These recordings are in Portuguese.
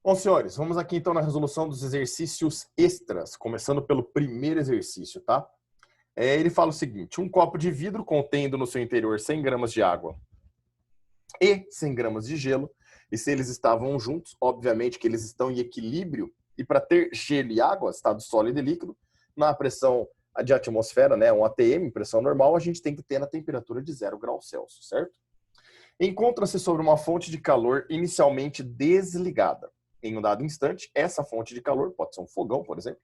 Bom, senhores, vamos aqui então na resolução dos exercícios extras, começando pelo primeiro exercício, tá? Ele fala o seguinte: um copo de vidro contendo no seu interior 100 gramas de água e 100 gramas de gelo, e se eles estavam juntos, obviamente que eles estão em equilíbrio, e para ter gelo e água, estado sólido e líquido, na pressão de atmosfera, né, um ATM, pressão normal, a gente tem que ter na temperatura de 0 graus Celsius, certo? Encontra-se sobre uma fonte de calor inicialmente desligada. Em um dado instante, essa fonte de calor, pode ser um fogão, por exemplo,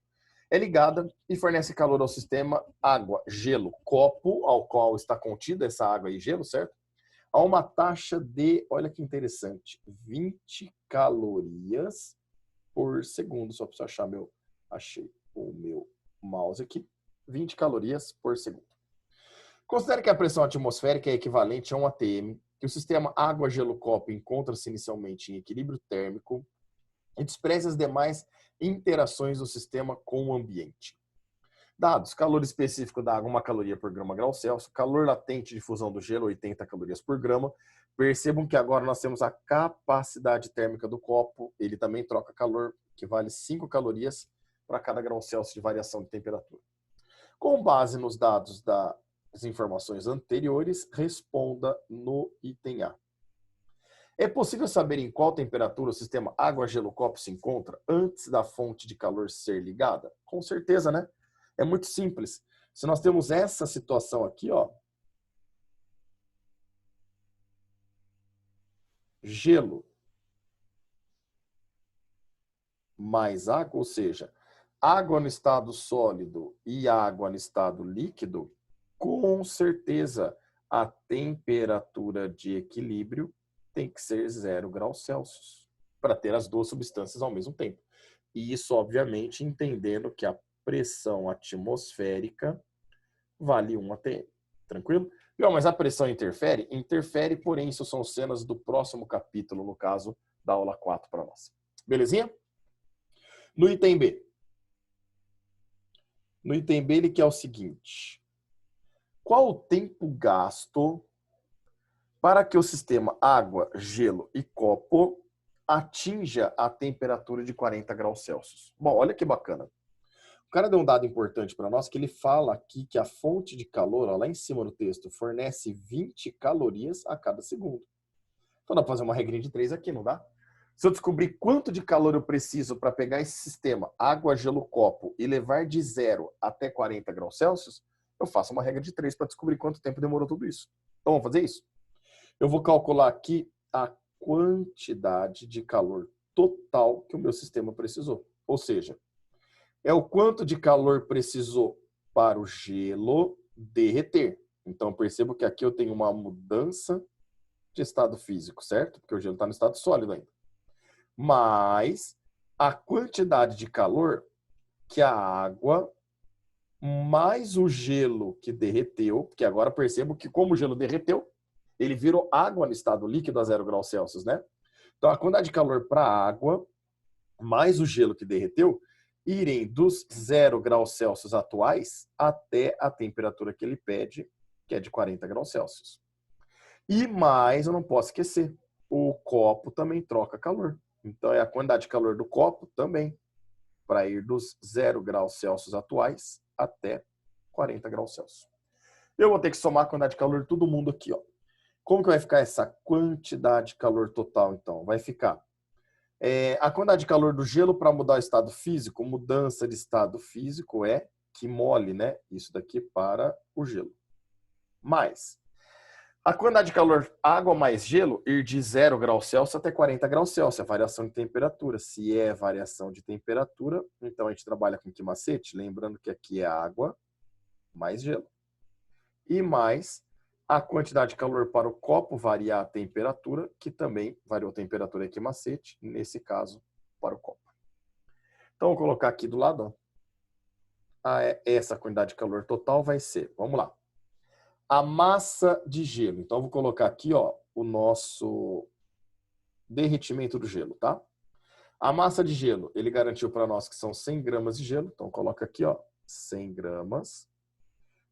é ligada e fornece calor ao sistema água, gelo, copo ao qual está contida essa água e gelo, certo? A uma taxa de, olha que interessante, 20 calorias por segundo. Só preciso achar achei o meu mouse aqui. 20 calorias por segundo. Considere que a pressão atmosférica é equivalente a um ATM, que o sistema água-gelo-copo encontra-se inicialmente em equilíbrio térmico e despreze as demais interações do sistema com o ambiente. Dados: calor específico da água, 1 caloria por grama grau Celsius. Calor latente de fusão do gelo, 80 calorias por grama. Percebam que agora nós temos a capacidade térmica do copo. Ele também troca calor, que vale 5 calorias para cada grau Celsius de variação de temperatura. Com base nos dados das informações anteriores, responda no item A. É possível saber em qual temperatura o sistema água-gelo-copo se encontra antes da fonte de calor ser ligada? Com certeza, né? É muito simples. Se nós temos essa situação aqui, ó, gelo mais água, ou seja, água no estado sólido e água no estado líquido, com certeza a temperatura de equilíbrio tem que ser 0 graus Celsius para ter as duas substâncias ao mesmo tempo. E isso, obviamente, entendendo que a pressão atmosférica vale 1 atm. Tranquilo? Não, mas a pressão interfere? Interfere, porém, isso são cenas do próximo capítulo, no caso da aula 4 para nós. Belezinha? No item B. No item B, ele quer o seguinte: qual o tempo gasto para que o sistema água, gelo e copo atinja a temperatura de 40 graus Celsius? Bom, olha que bacana. O cara deu um dado importante para nós, que ele fala aqui que a fonte de calor, ó, lá em cima no texto, fornece 20 calorias a cada segundo. Então dá para fazer uma regrinha de 3 aqui, não dá? Se eu descobrir quanto de calor eu preciso para pegar esse sistema água, gelo, copo e levar de 0 até 40 graus Celsius, eu faço uma regra de 3 para descobrir quanto tempo demorou tudo isso. Então vamos fazer isso? Eu vou calcular aqui a quantidade de calor total que o meu sistema precisou. Ou seja, é o quanto de calor precisou para o gelo derreter. Então, percebo que aqui eu tenho uma mudança de estado físico, certo? Porque o gelo está no estado sólido ainda. Mais a quantidade de calor que a água mais o gelo que derreteu, porque agora percebo que como o gelo derreteu, ele virou água no estado líquido a 0 graus Celsius, né? Então, a quantidade de calor para a água mais o gelo que derreteu irem dos 0 graus Celsius atuais até a temperatura que ele pede, que é de 40 graus Celsius. E mais, eu não posso esquecer, o copo também troca calor. Então, é a quantidade de calor do copo também, para ir dos 0 graus Celsius atuais até 40 graus Celsius. Eu vou ter que somar a quantidade de calor de todo mundo aqui, ó. Como que vai ficar essa quantidade de calor total, então? Vai ficar a quantidade de calor do gelo para mudar o estado físico, mudança de estado físico é que mole, né? Isso daqui para o gelo. Mais a quantidade de calor, água mais gelo, ir de 0 graus Celsius até 40 graus Celsius, a variação de temperatura. Se é variação de temperatura, então a gente trabalha com que macete? Lembrando que aqui é água mais gelo. E mais a quantidade de calor para o copo variar a temperatura, que também variou a temperatura aqui macete, nesse caso, para o copo. Então, vou colocar aqui do lado, ó. Essa quantidade de calor total vai ser, vamos lá, a massa de gelo. Então, vou colocar aqui, ó, o nosso derretimento do gelo, tá? A massa de gelo, ele garantiu para nós que são 100 gramas de gelo. Então, coloca aqui, ó, 100 gramas.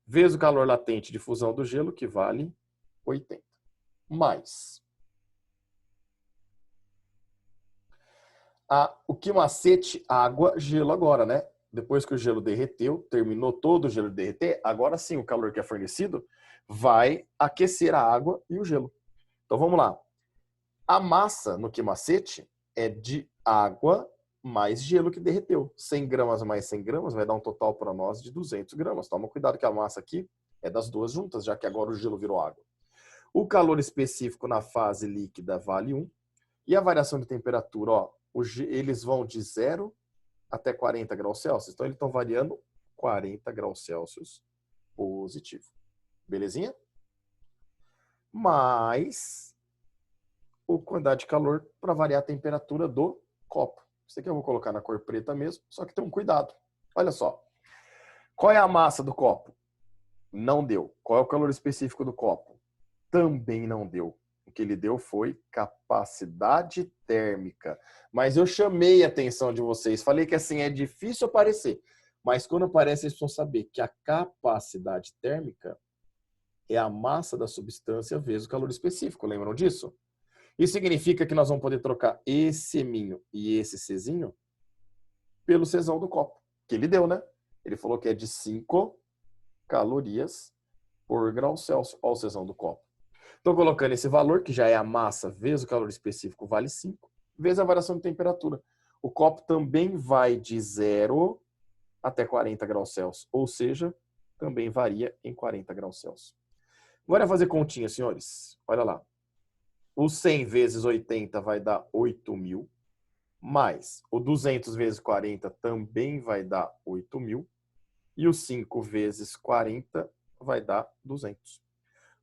Vezes o calor latente de fusão do gelo, que vale 80. Mais O que macete? Água, gelo agora, né? Depois que o gelo derreteu, terminou todo o gelo de derreter, agora sim o calor que é fornecido vai aquecer a água e o gelo. Então vamos lá. A massa no que macete é de água mais gelo que derreteu. 100 gramas mais 100 gramas vai dar um total para nós de 200 gramas. Toma cuidado que a massa aqui é das duas juntas, já que agora o gelo virou água. O calor específico na fase líquida vale 1. E a variação de temperatura, ó, eles vão de 0 até 40 graus Celsius. Então, eles estão variando 40 graus Celsius positivo. Belezinha? Mais a quantidade de calor para variar a temperatura do copo. Isso aqui eu vou colocar na cor preta mesmo, só que tem um cuidado. Olha só. Qual é a massa do copo? Não deu. Qual é o calor específico do copo? Também não deu. O que ele deu foi capacidade térmica. Mas eu chamei a atenção de vocês. Falei que assim é difícil aparecer. Mas quando aparece, vocês precisam saber que a capacidade térmica é a massa da substância vezes o calor específico. Lembram disso? Isso significa que nós vamos poder trocar esse minho e esse Czinho pelo Czão do copo. Que ele deu, né? Ele falou que é de 5 calorias por grau Celsius. Olha o Czão do copo. Estou colocando esse valor, que já é a massa vezes o calor específico, vale 5, vezes a variação de temperatura. O copo também vai de 0 até 40 graus Celsius, ou seja, também varia em 40 graus Celsius. Agora fazer continha, senhores. Olha lá. O 100 vezes 80 vai dar 8.000, mais o 200 vezes 40 também vai dar 8.000, e o 5 vezes 40 vai dar 200.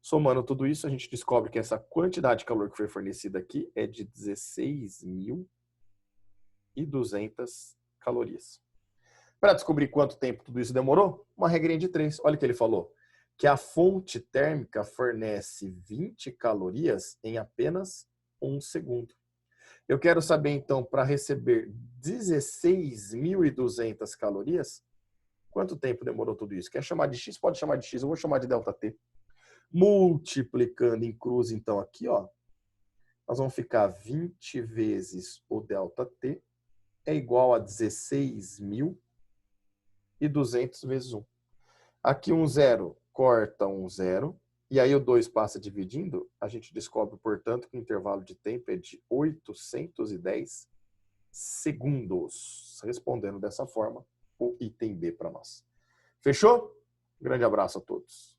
Somando tudo isso, a gente descobre que essa quantidade de calor que foi fornecida aqui é de 16.200 calorias. Para descobrir quanto tempo tudo isso demorou, uma regrinha de 3. Olha o que ele falou. Que a fonte térmica fornece 20 calorias em apenas 1 segundo. Eu quero saber, então, para receber 16.200 calorias, quanto tempo demorou tudo isso? Quer chamar de X? Pode chamar de X. Eu vou chamar de ΔT. Multiplicando em cruz, então, aqui, ó, nós vamos ficar 20 vezes o ΔT é igual a 16.200 vezes 1. Aqui um zero corta um zero, e aí o 2 passa dividindo, a gente descobre, portanto, que o intervalo de tempo é de 810 segundos. Respondendo dessa forma, o item B para nós. Fechou? Grande abraço a todos.